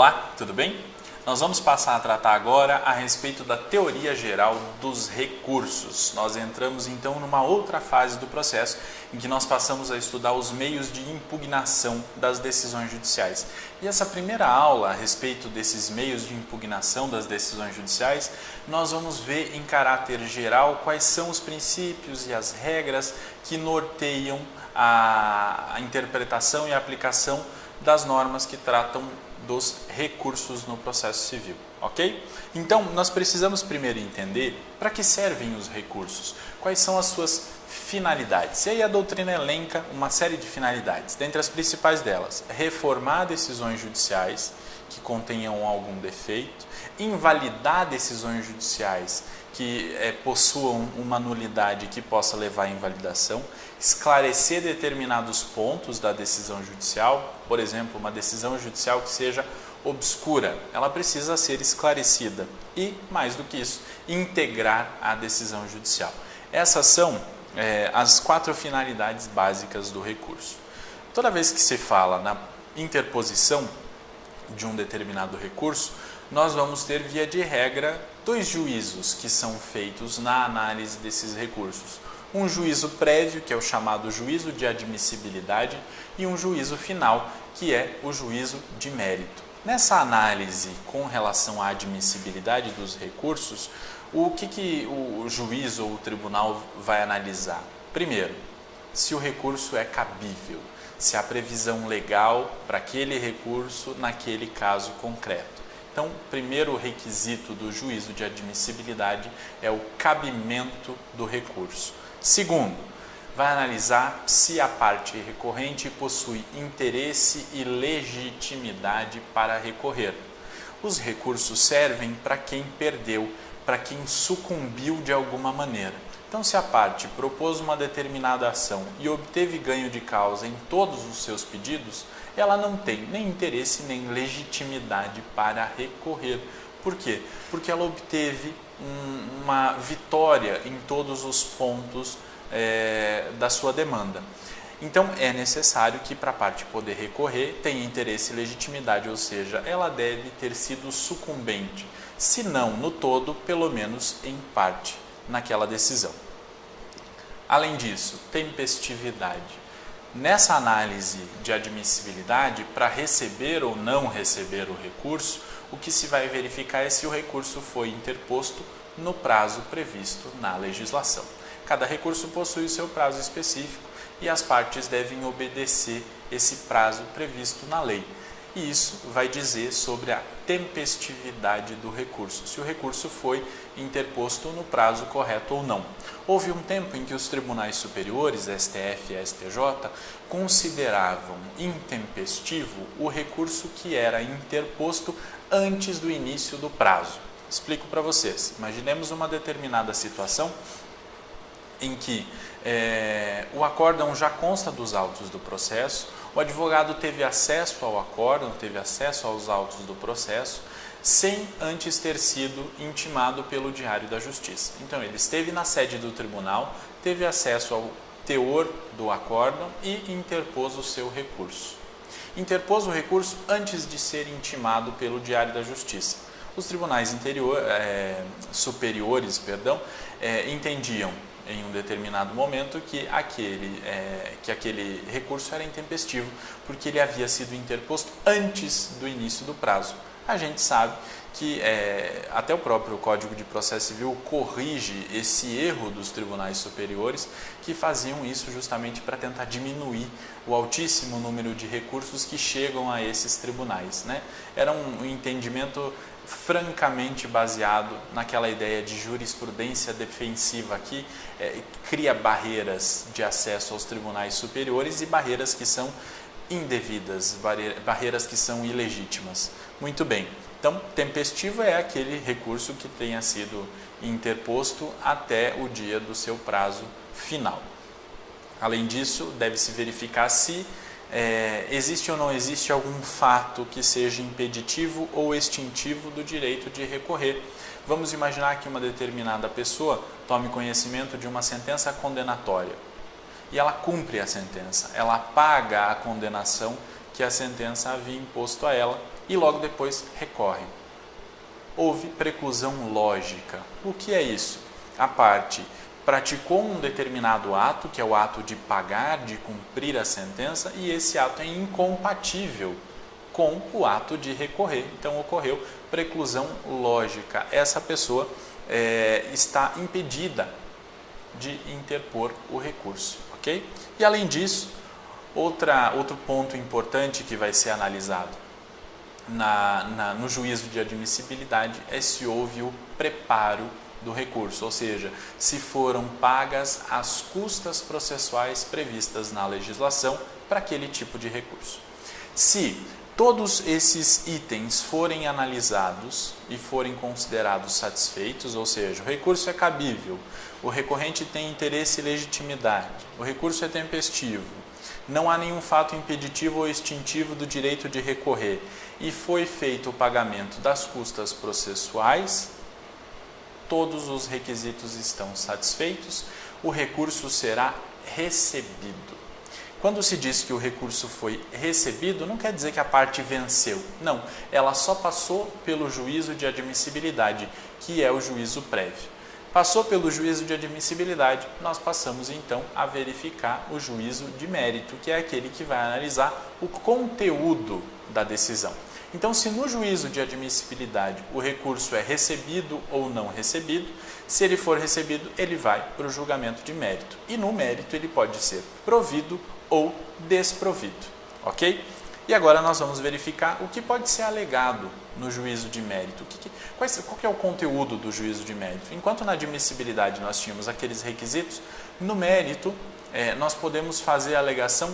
Olá, tudo bem? Nós vamos passar a tratar agora a respeito da teoria geral dos recursos. Nós entramos então numa outra fase do processo em que nós passamos a estudar os meios de impugnação das decisões judiciais. E essa primeira aula a respeito desses meios de impugnação das decisões judiciais, nós vamos ver em caráter geral quais são os princípios e as regras que norteiam a interpretação e a aplicação das normas que tratam dos recursos no processo civil, ok? Então, nós precisamos primeiro entender para que servem os recursos, quais são as suas finalidades. E aí a doutrina elenca uma série de finalidades, dentre as principais delas, reformar decisões judiciais que contenham algum defeito, invalidar decisões judiciais que possuam uma nulidade que possa levar à invalidação, esclarecer determinados pontos da decisão judicial, por exemplo, uma decisão judicial que seja obscura, ela precisa ser esclarecida e, mais do que isso, integrar a decisão judicial. Essas são as 4 finalidades básicas do recurso. Toda vez que se fala na interposição de um determinado recurso, nós vamos ter, via de regra, 2 juízos que são feitos na análise desses recursos. Um juízo prévio, que é o chamado juízo de admissibilidade, e um juízo final, que é o juízo de mérito. Nessa análise com relação à admissibilidade dos recursos, o que o juiz ou o tribunal vai analisar? Primeiro, se o recurso é cabível, se há previsão legal para aquele recurso naquele caso concreto. Então, o primeiro requisito do juízo de admissibilidade é o cabimento do recurso. Segundo, vai analisar se a parte recorrente possui interesse e legitimidade para recorrer. Os recursos servem para quem perdeu, para quem sucumbiu de alguma maneira. Então, se a parte propôs uma determinada ação e obteve ganho de causa em todos os seus pedidos, ela não tem nem interesse nem legitimidade para recorrer. Por quê? Porque ela obteve uma vitória em todos os pontos da sua demanda. Então, é necessário que, para a parte poder recorrer, tenha interesse e legitimidade, ou seja, ela deve ter sido sucumbente, se não no todo, pelo menos em parte, naquela decisão. Além disso, tempestividade. Nessa análise de admissibilidade, para receber ou não receber o recurso, o que se vai verificar é se o recurso foi interposto no prazo previsto na legislação. Cada recurso possui o seu prazo específico e as partes devem obedecer esse prazo previsto na lei. E isso vai dizer sobre a tempestividade do recurso, se o recurso foi interposto no prazo correto ou não. Houve um tempo em que os tribunais superiores, STF e STJ, consideravam intempestivo o recurso que era interposto antes do início do prazo. Explico para vocês. Imaginemos uma determinada situação em que o acórdão já consta dos autos do processo, o advogado teve acesso ao acórdão, teve acesso aos autos do processo, sem antes ter sido intimado pelo Diário da Justiça. Então, ele esteve na sede do tribunal, teve acesso ao teor do acórdão e interpôs o seu recurso. Interpôs o recurso antes de ser intimado pelo Diário da Justiça. Os tribunais superiores entendiam em um determinado momento que aquele recurso era intempestivo, porque ele havia sido interposto antes do início do prazo. A gente sabe que até o próprio Código de Processo Civil corrige esse erro dos tribunais superiores, que faziam isso justamente para tentar diminuir o altíssimo número de recursos que chegam a esses tribunais, né? Era um entendimento francamente baseado naquela ideia de jurisprudência defensiva que cria barreiras de acesso aos tribunais superiores e barreiras que são indevidas, barreiras que são ilegítimas. Muito bem, então tempestivo é aquele recurso que tenha sido interposto até o dia do seu prazo final. Além disso, deve-se verificar se existe ou não existe algum fato que seja impeditivo ou extintivo do direito de recorrer. Vamos imaginar que uma determinada pessoa tome conhecimento de uma sentença condenatória e ela cumpre a sentença, ela paga a condenação que a sentença havia imposto a ela e logo depois recorre. Houve preclusão lógica. O que é isso? A parte praticou um determinado ato, que é o ato de pagar, de cumprir a sentença, e esse ato é incompatível com o ato de recorrer. Então ocorreu preclusão lógica. Essa pessoa está impedida de interpor o recurso, ok? E além disso, outro ponto importante que vai ser analisado no juízo de admissibilidade é se houve o preparo do recurso, ou seja, se foram pagas as custas processuais previstas na legislação para aquele tipo de recurso. Se todos esses itens forem analisados e forem considerados satisfeitos, ou seja, o recurso é cabível, o recorrente tem interesse e legitimidade, o recurso é tempestivo, não há nenhum fato impeditivo ou extintivo do direito de recorrer e foi feito o pagamento das custas processuais, todos os requisitos estão satisfeitos, o recurso será recebido. Quando se diz que o recurso foi recebido, não quer dizer que a parte venceu. Não, ela só passou pelo juízo de admissibilidade, que é o juízo prévio. Passou pelo juízo de admissibilidade, nós passamos então a verificar o juízo de mérito, que é aquele que vai analisar o conteúdo da decisão. Então, se no juízo de admissibilidade o recurso é recebido ou não recebido, se ele for recebido, ele vai para o julgamento de mérito. E no mérito ele pode ser provido ou desprovido, ok? E agora nós vamos verificar o que pode ser alegado no juízo de mérito. Qual que é o conteúdo do juízo de mérito? Enquanto na admissibilidade nós tínhamos aqueles requisitos, no mérito nós podemos fazer a alegação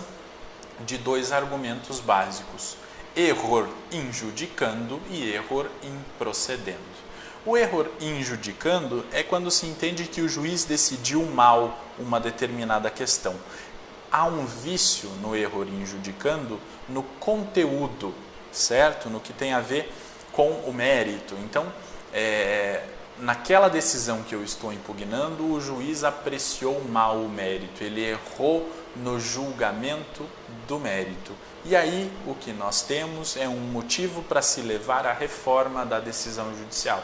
de dois argumentos básicos: error injudicando e error improcedendo. O error injudicando é quando se entende que o juiz decidiu mal uma determinada questão. Há um vício no error injudicando no conteúdo, certo? No que tem a ver com o mérito. Então, naquela decisão que eu estou impugnando, o juiz apreciou mal o mérito, ele errou no julgamento do mérito. E aí o que nós temos é um motivo para se levar à reforma da decisão judicial.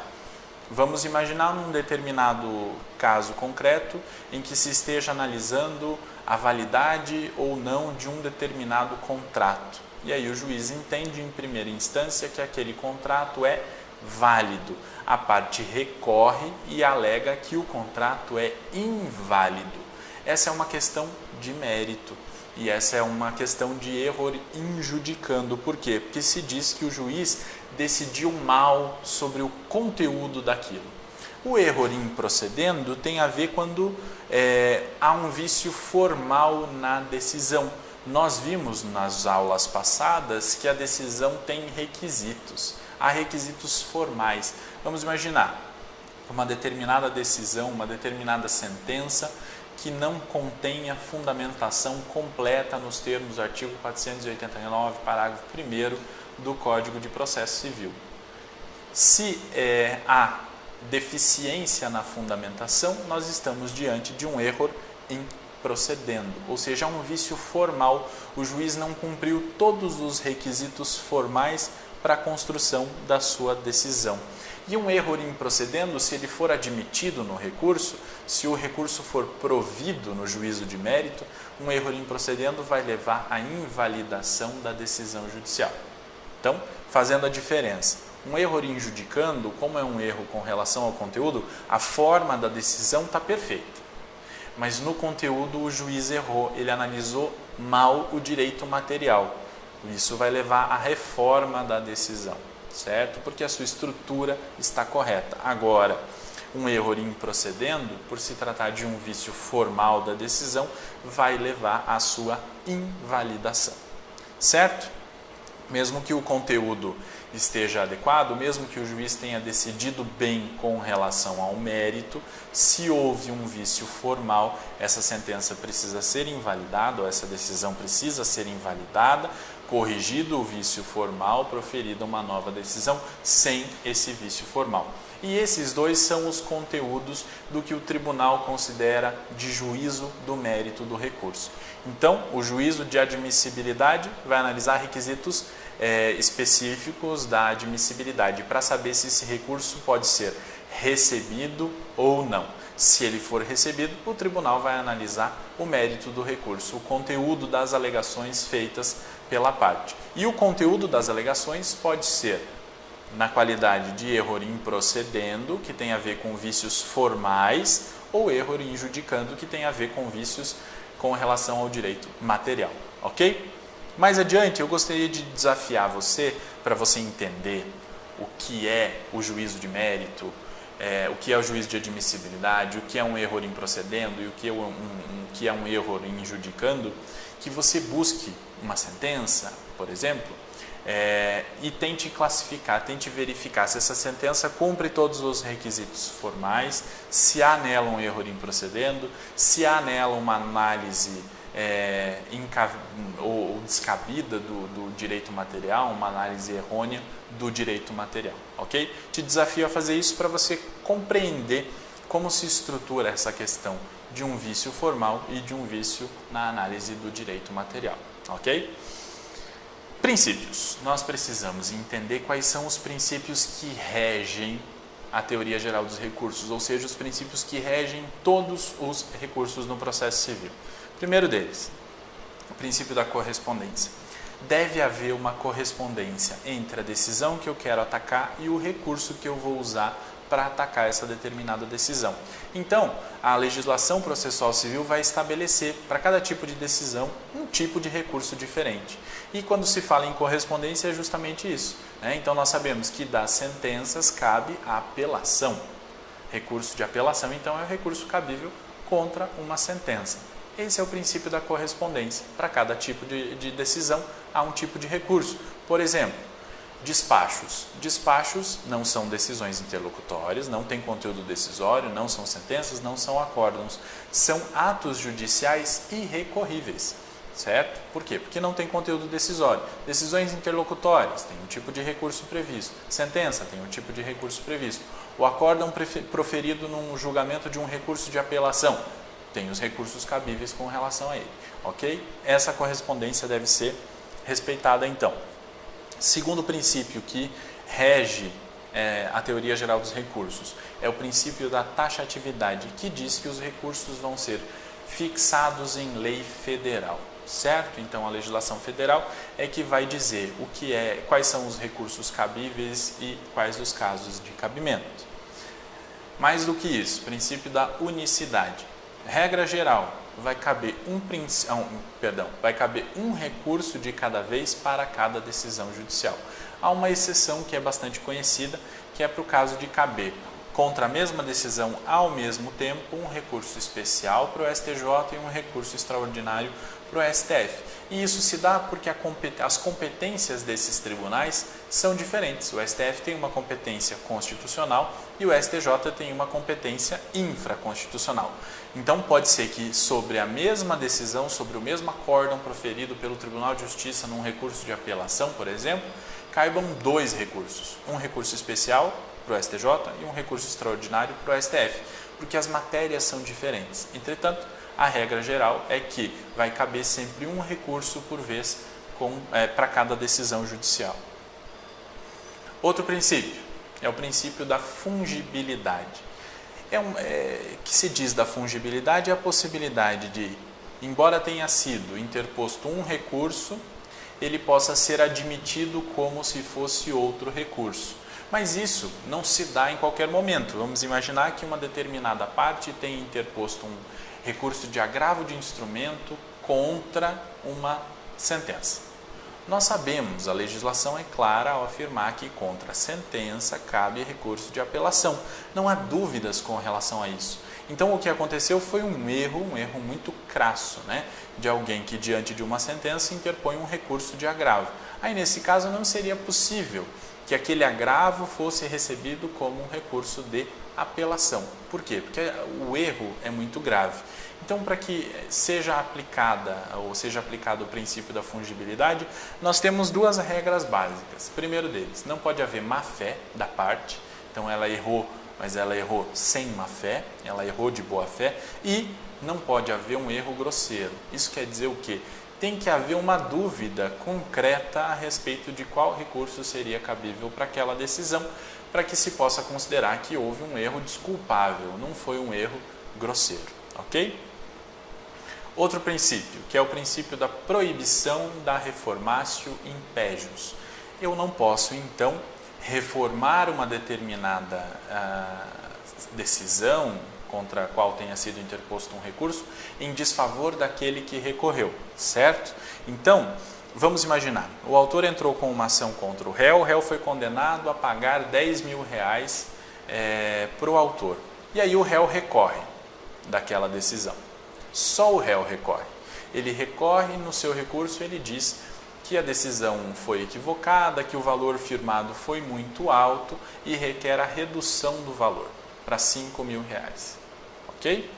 Vamos imaginar um determinado caso concreto em que se esteja analisando a validade ou não de um determinado contrato. E aí o juiz entende em primeira instância que aquele contrato é válido. A parte recorre e alega que o contrato é inválido. Essa é uma questão de mérito. E essa é uma questão de erro injudicando. Por quê? Porque se diz que o juiz decidiu mal sobre o conteúdo daquilo. O erro improcedendo tem a ver quando há um vício formal na decisão. Nós vimos nas aulas passadas que a decisão tem requisitos. Há requisitos formais. Vamos imaginar uma determinada decisão, uma determinada sentença que não contenha fundamentação completa nos termos do artigo 489, parágrafo 1º do Código de Processo Civil. Se há deficiência na fundamentação, nós estamos diante de um erro improcedendo, ou seja, um vício formal. O juiz não cumpriu todos os requisitos formais para a construção da sua decisão. E um erro improcedendo, se ele for admitido no recurso, se o recurso for provido no juízo de mérito, um erro improcedendo vai levar à invalidação da decisão judicial. Então, fazendo a diferença, um erro injudicando, como é um erro com relação ao conteúdo, a forma da decisão está perfeita. Mas no conteúdo o juiz errou, ele analisou mal o direito material. Isso vai levar à reforma da decisão, certo? Porque a sua estrutura está correta. Agora, um erro improcedendo, por se tratar de um vício formal da decisão, vai levar à sua invalidação, certo? Mesmo que o conteúdo esteja adequado, mesmo que o juiz tenha decidido bem com relação ao mérito, se houve um vício formal, essa sentença precisa ser invalidada, ou essa decisão precisa ser invalidada, corrigido o vício formal, proferida uma nova decisão sem esse vício formal. E esses dois são os conteúdos do que o tribunal considera de juízo do mérito do recurso. Então, o juízo de admissibilidade vai analisar requisitos específicos da admissibilidade para saber se esse recurso pode ser recebido ou não. Se ele for recebido, o tribunal vai analisar o mérito do recurso, o conteúdo das alegações feitas pela parte. E o conteúdo das alegações pode ser na qualidade de erro improcedendo, que tem a ver com vícios formais, ou erro injudicando, que tem a ver com vícios com relação ao direito material, ok? Mais adiante, eu gostaria de desafiar você, para você entender o que é o juízo de mérito, o que é o juízo de admissibilidade, o que é um erro improcedendo e o que é um erro injudicando, que você busque uma sentença, por exemplo, e tente classificar, tente verificar se essa sentença cumpre todos os requisitos formais, se há nela um erro improcedendo, se há nela uma análise ou descabida do direito material, uma análise errônea do direito material, ok? Te desafio a fazer isso para você compreender como se estrutura essa questão de um vício formal e de um vício na análise do direito material, ok? Princípios. Nós precisamos entender quais são os princípios que regem a teoria geral dos recursos, ou seja, os princípios que regem todos os recursos no processo civil. Primeiro deles, o princípio da correspondência. Deve haver uma correspondência entre a decisão que eu quero atacar e o recurso que eu vou usar para atacar essa determinada decisão. Então, a legislação processual civil vai estabelecer para cada tipo de decisão um tipo de recurso diferente. E quando se fala em correspondência é justamente isso, né? Então, nós sabemos que das sentenças cabe a apelação. Recurso de apelação, então, é o recurso cabível contra uma sentença. Esse é o princípio da correspondência. Para cada tipo de decisão, há um tipo de recurso. Por exemplo, despachos. Despachos não são decisões interlocutórias, não tem conteúdo decisório, não são sentenças, não são acórdãos. São atos judiciais irrecorríveis, certo? Por quê? Porque não tem conteúdo decisório. Decisões interlocutórias tem um tipo de recurso previsto. Sentença tem um tipo de recurso previsto. O acórdão proferido num julgamento de um recurso de apelação tem os recursos cabíveis com relação a ele, ok? Essa correspondência deve ser respeitada então. Segundo princípio que rege a teoria geral dos recursos é o princípio da taxatividade, que diz que os recursos vão ser fixados em lei federal, certo? Então a legislação federal é que vai dizer quais são os recursos cabíveis e quais os casos de cabimento. Mais do que isso, princípio da unicidade. Regra geral, vai caber um recurso de cada vez para cada decisão judicial. Há uma exceção que é bastante conhecida, que é para o caso de caber contra a mesma decisão ao mesmo tempo um recurso especial para o STJ e um recurso extraordinário para o STF. E isso se dá porque as competências desses tribunais são diferentes. O STF tem uma competência constitucional e o STJ tem uma competência infraconstitucional. Então pode ser que sobre a mesma decisão, sobre o mesmo acórdão proferido pelo Tribunal de Justiça num recurso de apelação, por exemplo, caibam dois recursos. Um recurso especial para o STJ e um recurso extraordinário para o STF, porque as matérias são diferentes. Entretanto, a regra geral é que vai caber sempre um recurso por vez para cada decisão judicial. Outro princípio é o princípio da fungibilidade. Que se diz da fungibilidade é a possibilidade de, embora tenha sido interposto um recurso, ele possa ser admitido como se fosse outro recurso. Mas isso não se dá em qualquer momento. Vamos imaginar que uma determinada parte tenha interposto um recurso de agravo de instrumento contra uma sentença. Nós sabemos, a legislação é clara ao afirmar que contra a sentença cabe recurso de apelação. Não há dúvidas com relação a isso. Então o que aconteceu foi um erro muito crasso, né? De alguém que diante de uma sentença interpõe um recurso de agravo. Aí nesse caso não seria possível que aquele agravo fosse recebido como um recurso de apelação. Por quê? Porque o erro é muito grave. Então, para que seja aplicado o princípio da fungibilidade, nós temos duas regras básicas. Primeiro deles, não pode haver má-fé da parte, então ela errou, mas ela errou sem má-fé, ela errou de boa-fé, e não pode haver um erro grosseiro. Isso quer dizer o quê? tem que haver uma dúvida concreta a respeito de qual recurso seria cabível para aquela decisão, para que se possa considerar que houve um erro desculpável, não foi um erro grosseiro, ok? Outro princípio, que é o princípio da proibição da reformatio impejus. Eu não posso, então, reformar uma determinada decisão contra a qual tenha sido interposto um recurso em desfavor daquele que recorreu, certo? Então, vamos imaginar, o autor entrou com uma ação contra o réu foi condenado a pagar 10 mil reais para o autor. E aí o réu recorre daquela decisão. Só o réu recorre. Ele recorre, no seu recurso ele diz que a decisão foi equivocada, que o valor firmado foi muito alto e requer a redução do valor para 5 mil reais. Ok?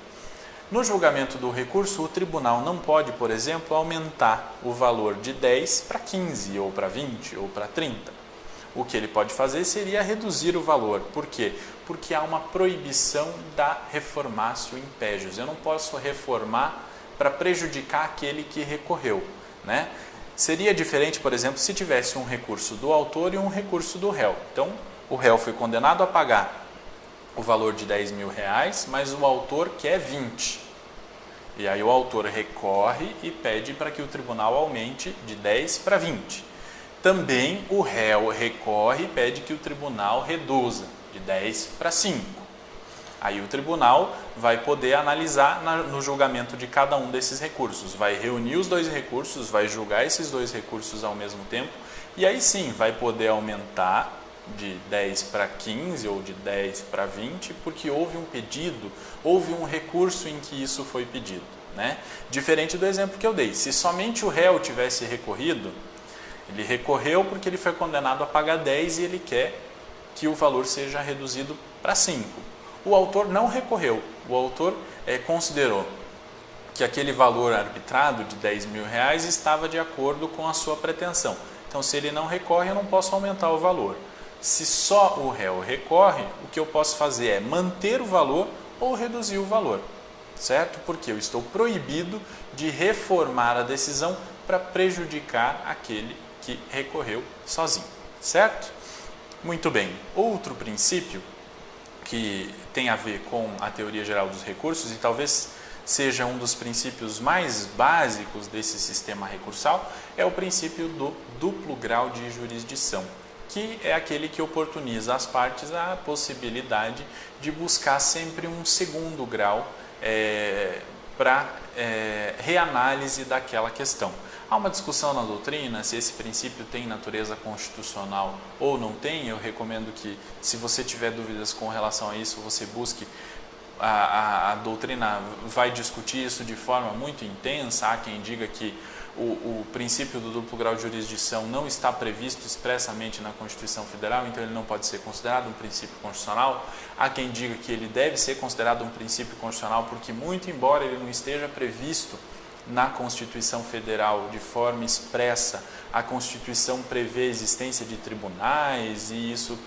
No julgamento do recurso, o tribunal não pode, por exemplo, aumentar o valor de 10 para 15, ou para 20, ou para 30. O que ele pode fazer seria reduzir o valor. Por quê? Porque há uma proibição da reformatio impejus. Eu não posso reformar para prejudicar aquele que recorreu, né? Seria diferente, por exemplo, se tivesse um recurso do autor e um recurso do réu. Então, o réu foi condenado a pagar o valor de 10 mil reais, mas o autor quer 20. E aí o autor recorre e pede para que o tribunal aumente de 10 para 20. Também o réu recorre e pede que o tribunal reduza de 10 para 5. Aí o tribunal vai poder analisar no julgamento de cada um desses recursos. Vai reunir os dois recursos, vai julgar esses dois recursos ao mesmo tempo e aí sim vai poder aumentar de 10 para 15 ou de 10 para 20, porque houve um pedido, houve um recurso em que isso foi pedido, né? Diferente do exemplo que eu dei, se somente o réu tivesse recorrido, ele recorreu porque ele foi condenado a pagar 10 e ele quer que o valor seja reduzido para 5. O autor não recorreu, o autor considerou que aquele valor arbitrado de 10 mil reais estava de acordo com a sua pretensão. Então, se ele não recorre, eu não posso aumentar o valor. Se só o réu recorre, o que eu posso fazer é manter o valor ou reduzir o valor, certo? Porque eu estou proibido de reformar a decisão para prejudicar aquele que recorreu sozinho, certo? Muito bem. Outro princípio que tem a ver com a teoria geral dos recursos e talvez seja um dos princípios mais básicos desse sistema recursal é o princípio do duplo grau de jurisdição, que é aquele que oportuniza às partes a possibilidade de buscar sempre um segundo grau para reanálise daquela questão. Há uma discussão na doutrina se esse princípio tem natureza constitucional ou não tem. Eu recomendo que, se você tiver dúvidas com relação a isso, você busque. A doutrina vai discutir isso de forma muito intensa. Há quem diga que o princípio do duplo grau de jurisdição não está previsto expressamente na Constituição Federal, então ele não pode ser considerado um princípio constitucional. Há quem diga que ele deve ser considerado um princípio constitucional porque, muito embora ele não esteja previsto na Constituição Federal de forma expressa, a Constituição prevê a existência de tribunais e isso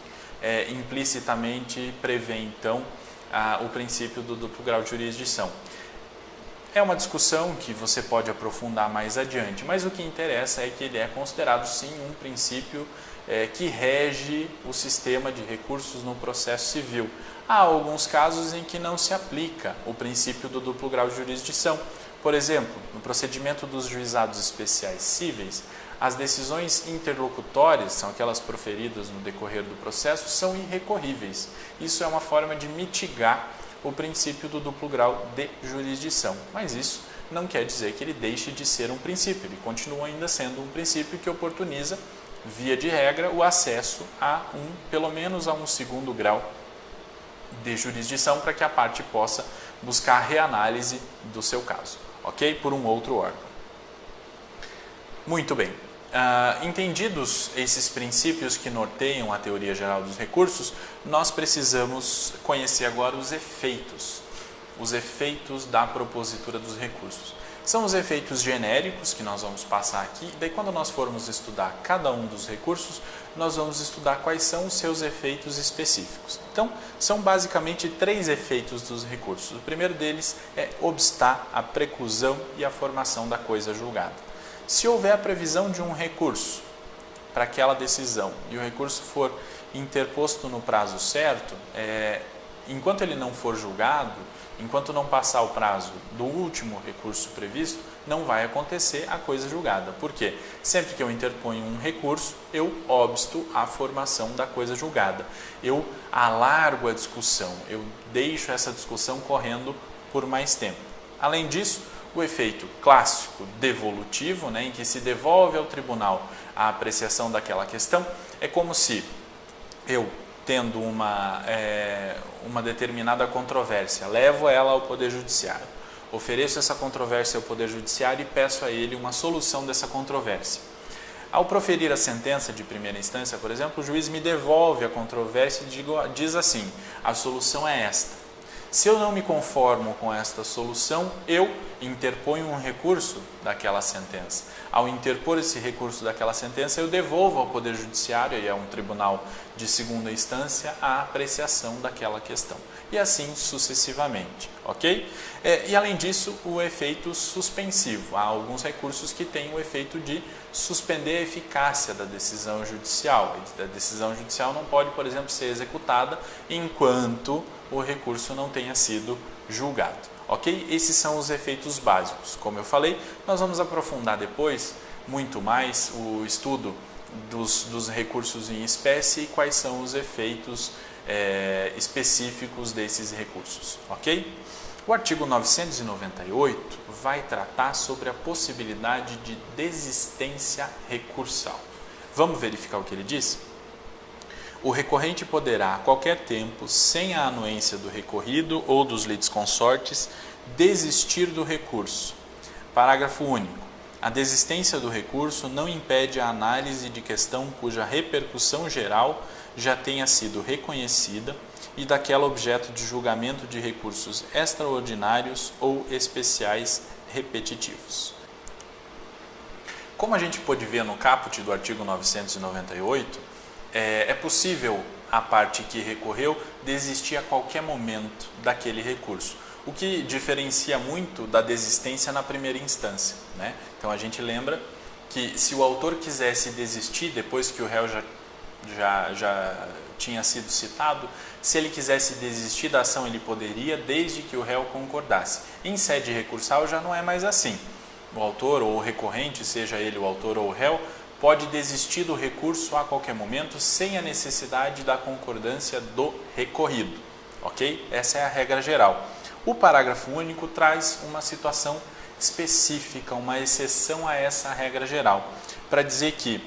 implicitamente prevê, então, o princípio do duplo grau de jurisdição. É uma discussão que você pode aprofundar mais adiante, mas o que interessa é que ele é considerado sim um princípio que rege o sistema de recursos no processo civil. Há alguns casos em que não se aplica o princípio do duplo grau de jurisdição. Por exemplo, no procedimento dos juizados especiais cíveis, as decisões interlocutórias, são aquelas proferidas no decorrer do processo, são irrecorríveis. Isso é uma forma de mitigar o princípio do duplo grau de jurisdição. Mas isso não quer dizer que ele deixe de ser um princípio, ele continua ainda sendo um princípio que oportuniza, via de regra, o acesso a pelo menos a um segundo grau de jurisdição para que a parte possa buscar a reanálise do seu caso, ok? Por um outro órgão. Muito bem. Entendidos esses princípios que norteiam a teoria geral dos recursos, nós precisamos conhecer agora os efeitos da propositura dos recursos. São os efeitos genéricos que nós vamos passar aqui, daí quando nós formos estudar cada um dos recursos, nós vamos estudar quais são os seus efeitos específicos. Então, são basicamente 3 efeitos dos recursos. O primeiro deles é obstar a preclusão e a formação da coisa julgada. Se houver a previsão de um recurso para aquela decisão e o recurso for interposto no prazo certo, enquanto ele não for julgado, enquanto não passar o prazo do último recurso previsto, não vai acontecer a coisa julgada. Por quê? Sempre que eu interponho um recurso, eu obsto a formação da coisa julgada. Eu alargo a discussão, eu deixo essa discussão correndo por mais tempo. Além disso, o efeito clássico devolutivo, em que se devolve ao tribunal a apreciação daquela questão, é como se eu, tendo uma determinada controvérsia, levo ela ao Poder Judiciário, ofereço essa controvérsia ao Poder Judiciário e peço a ele uma solução dessa controvérsia. Ao proferir a sentença de primeira instância, por exemplo, o juiz me devolve a controvérsia e diz assim: a solução é esta. Se eu não me conformo com esta solução, eu interponho um recurso daquela sentença. Ao interpor esse recurso daquela sentença, eu devolvo ao Poder Judiciário, e é um tribunal de segunda instância, a apreciação daquela questão. E assim sucessivamente, ok? E além disso, o efeito suspensivo. Há alguns recursos que têm o efeito de suspender a eficácia da decisão judicial. A decisão judicial não pode, por exemplo, ser executada enquanto o recurso não tenha sido julgado. Ok? Esses são os efeitos básicos. Como eu falei, nós vamos aprofundar depois muito mais o estudo dos recursos em espécie e quais são os efeitos específicos desses recursos. Ok? O artigo 998 vai tratar sobre a possibilidade de desistência recursal. Vamos verificar o que ele diz? O recorrente poderá, a qualquer tempo, sem a anuência do recorrido ou dos litisconsortes, desistir do recurso. Parágrafo único. A desistência do recurso não impede a análise de questão cuja repercussão geral já tenha sido reconhecida e daquela objeto de julgamento de recursos extraordinários ou especiais repetitivos. Como a gente pôde ver no caput do artigo 998, é possível a parte que recorreu desistir a qualquer momento daquele recurso, o que diferencia muito da desistência na primeira instância, Então a gente lembra que se o autor quisesse desistir depois que o réu já tinha sido citado, se ele quisesse desistir da ação ele poderia, desde que o réu concordasse. Em sede recursal já não é mais assim. O autor ou o recorrente, seja ele o autor ou o réu, pode desistir do recurso a qualquer momento sem a necessidade da concordância do recorrido, ok? Essa é a regra geral. O parágrafo único traz uma situação específica, uma exceção a essa regra geral, para dizer que,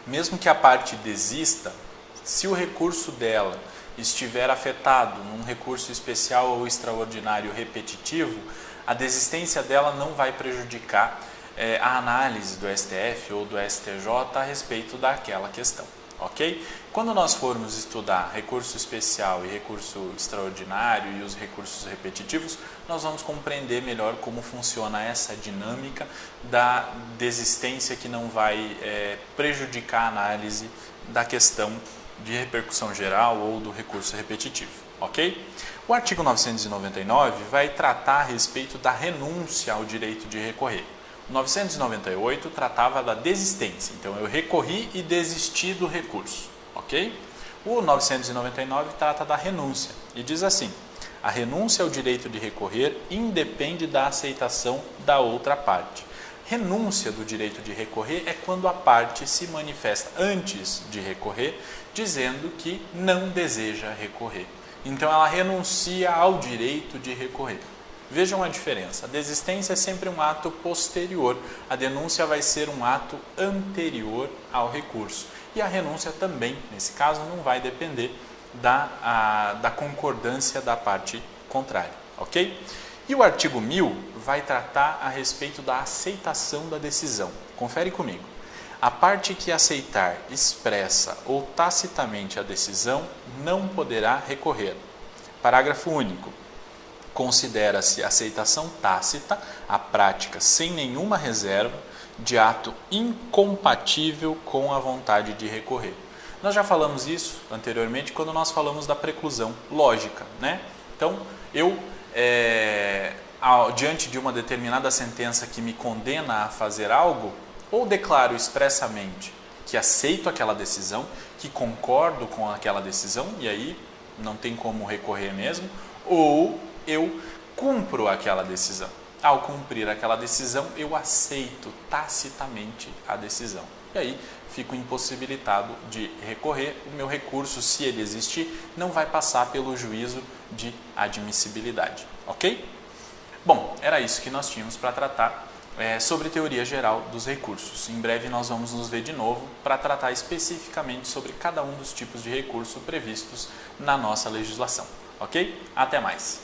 mesmo que a parte desista, se o recurso dela estiver afetado num recurso especial ou extraordinário repetitivo, a desistência dela não vai prejudicar a análise do STF ou do STJ a respeito daquela questão, ok? Quando nós formos estudar recurso especial e recurso extraordinário e os recursos repetitivos, nós vamos compreender melhor como funciona essa dinâmica da desistência que não vai prejudicar a análise da questão de repercussão geral ou do recurso repetitivo, ok? O artigo 999 vai tratar a respeito da renúncia ao direito de recorrer. O 998 tratava da desistência, então eu recorri e desisti do recurso, ok? O 999 trata da renúncia e diz assim: a renúncia ao direito de recorrer independe da aceitação da outra parte. Renúncia do direito de recorrer é quando a parte se manifesta antes de recorrer, dizendo que não deseja recorrer. Então ela renuncia ao direito de recorrer. Vejam a diferença. A desistência é sempre um ato posterior, a denúncia vai ser um ato anterior ao recurso. E a renúncia também, nesse caso, não vai depender da concordância da parte contrária, ok? E o artigo 1000 vai tratar a respeito da aceitação da decisão. Confere comigo. A parte que aceitar expressa ou tacitamente a decisão não poderá recorrer. Parágrafo único. Considera-se aceitação tácita a prática sem nenhuma reserva de ato incompatível com a vontade de recorrer. Nós já falamos isso anteriormente quando nós falamos da preclusão lógica, Então, diante de uma determinada sentença que me condena a fazer algo, ou declaro expressamente que aceito aquela decisão, que concordo com aquela decisão, e aí não tem como recorrer mesmo, ou eu cumpro aquela decisão. Ao cumprir aquela decisão, eu aceito tacitamente a decisão. E aí fico impossibilitado de recorrer. O meu recurso, se ele existir, não vai passar pelo juízo de admissibilidade. Ok? Bom, era isso que nós tínhamos para tratar sobre teoria geral dos recursos. Em breve nós vamos nos ver de novo para tratar especificamente sobre cada um dos tipos de recurso previstos na nossa legislação. Ok? Até mais!